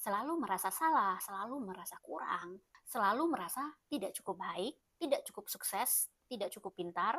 selalu merasa salah, selalu merasa kurang, selalu merasa tidak cukup baik, tidak cukup sukses, tidak cukup pintar,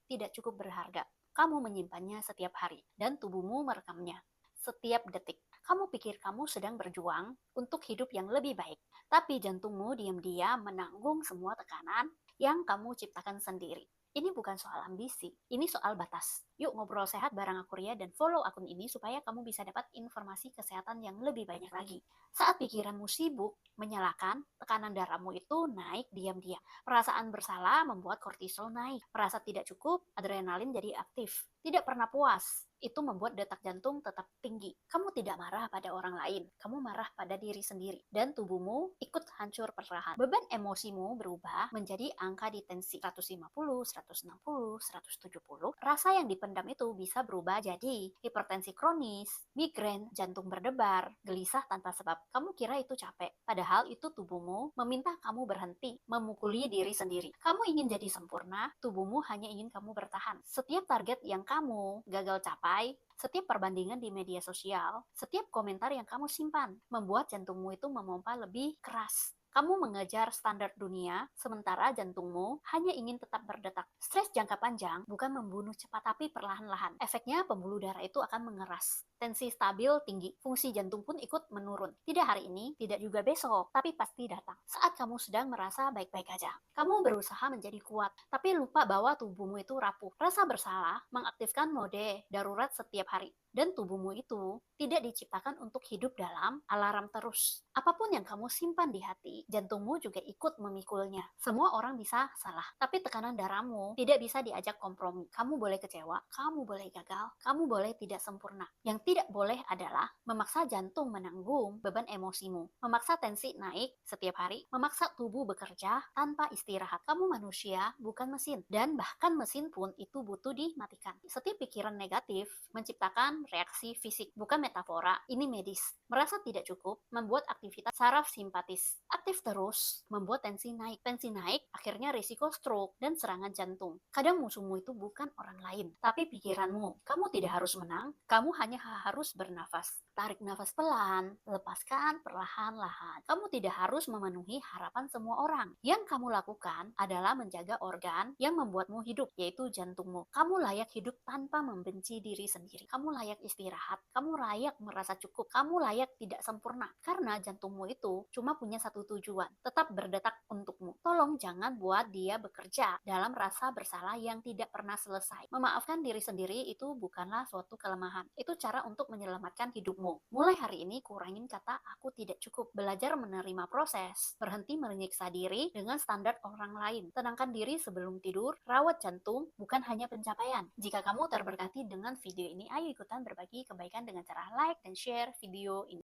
tidak cukup berharga. Kamu menyimpannya setiap hari, dan tubuhmu merekamnya setiap detik. Kamu pikir kamu sedang berjuang untuk hidup yang lebih baik, tapi jantungmu diam-diam menanggung semua tekanan yang kamu ciptakan sendiri. Ini bukan soal ambisi, ini soal batas. Yuk ngobrol sehat bareng aku Ria dan follow akun ini supaya kamu bisa dapat informasi kesehatan yang lebih banyak lagi. Saat pikiranmu sibuk, menyalakan, tekanan darahmu itu naik diam-diam. Perasaan bersalah membuat kortisol naik. Merasa tidak cukup, adrenalin jadi aktif. Tidak pernah puas, itu membuat detak jantung tetap tinggi. Kamu tidak marah pada orang lain, kamu marah pada diri sendiri. Dan tubuhmu ikut hancur perlahan. Beban emosimu berubah menjadi angka di tensi 150, 160, 170. Rasa yang dipendam itu bisa berubah jadi hipertensi kronis, migrain, jantung berdebar, gelisah tanpa sebab. Kamu kira itu capek, padahal itu tubuhmu meminta kamu berhenti, memukuli diri sendiri. Kamu ingin jadi sempurna, tubuhmu hanya ingin kamu bertahan. Setiap target yang kamu gagal capai, setiap perbandingan di media sosial, setiap komentar yang kamu simpan, membuat jantungmu itu memompa lebih keras. Kamu mengejar standar dunia, sementara jantungmu hanya ingin tetap berdetak. Stres jangka panjang bukan membunuh cepat, tapi perlahan-lahan. Efeknya pembuluh darah itu akan mengeras. Tensi stabil tinggi, fungsi jantung pun ikut menurun. Tidak hari ini, tidak juga besok, tapi pasti datang. Saat kamu sedang merasa baik-baik aja. Kamu berusaha menjadi kuat, tapi lupa bahwa tubuhmu itu rapuh. Rasa bersalah mengaktifkan mode darurat setiap hari. Dan tubuhmu itu tidak diciptakan untuk hidup dalam alarm terus. Apapun yang kamu simpan di hati, jantungmu juga ikut memikulnya. Semua orang bisa salah, tapi tekanan darahmu tidak bisa diajak kompromi. Kamu boleh kecewa, kamu boleh gagal, kamu boleh tidak sempurna. Yang tidak boleh adalah memaksa jantung menanggung beban emosimu, memaksa tensi naik setiap hari, memaksa tubuh bekerja tanpa istirahat. Kamu manusia, bukan mesin, dan bahkan mesin pun itu butuh dimatikan. Setiap pikiran negatif menciptakan reaksi fisik, bukan metafora, ini medis. Merasa tidak cukup membuat aktivitas saraf simpatis aktif terus, membuat tensi naik, akhirnya risiko stroke dan serangan jantung. Kadang musuhmu itu bukan orang lain, tapi pikiranmu. Kamu tidak harus menang, kamu hanya harus bernafas. Tarik nafas pelan, lepaskan perlahan-lahan. Kamu tidak harus memenuhi harapan semua orang. Yang kamu lakukan adalah menjaga organ yang membuatmu hidup, yaitu jantungmu. Kamu layak hidup tanpa membenci diri sendiri. Kamu layak istirahat, kamu layak merasa cukup, kamu layak tidak sempurna. Karena jantungmu itu cuma punya satu tujuan, tetap berdetak untukmu. Tolong jangan buat dia bekerja dalam rasa bersalah yang tidak pernah selesai. Memaafkan diri sendiri itu bukanlah suatu kelemahan. Itu cara untuk menyelamatkan hidupmu. Mulai hari ini kurangin kata aku tidak cukup. Belajar menerima proses. Berhenti menyiksa diri dengan standar orang lain. Tenangkan diri sebelum tidur. Rawat jantung, bukan hanya pencapaian. Jika kamu terberkati dengan video ini, ayo ikutan berbagi kebaikan dengan cara like dan share video ini.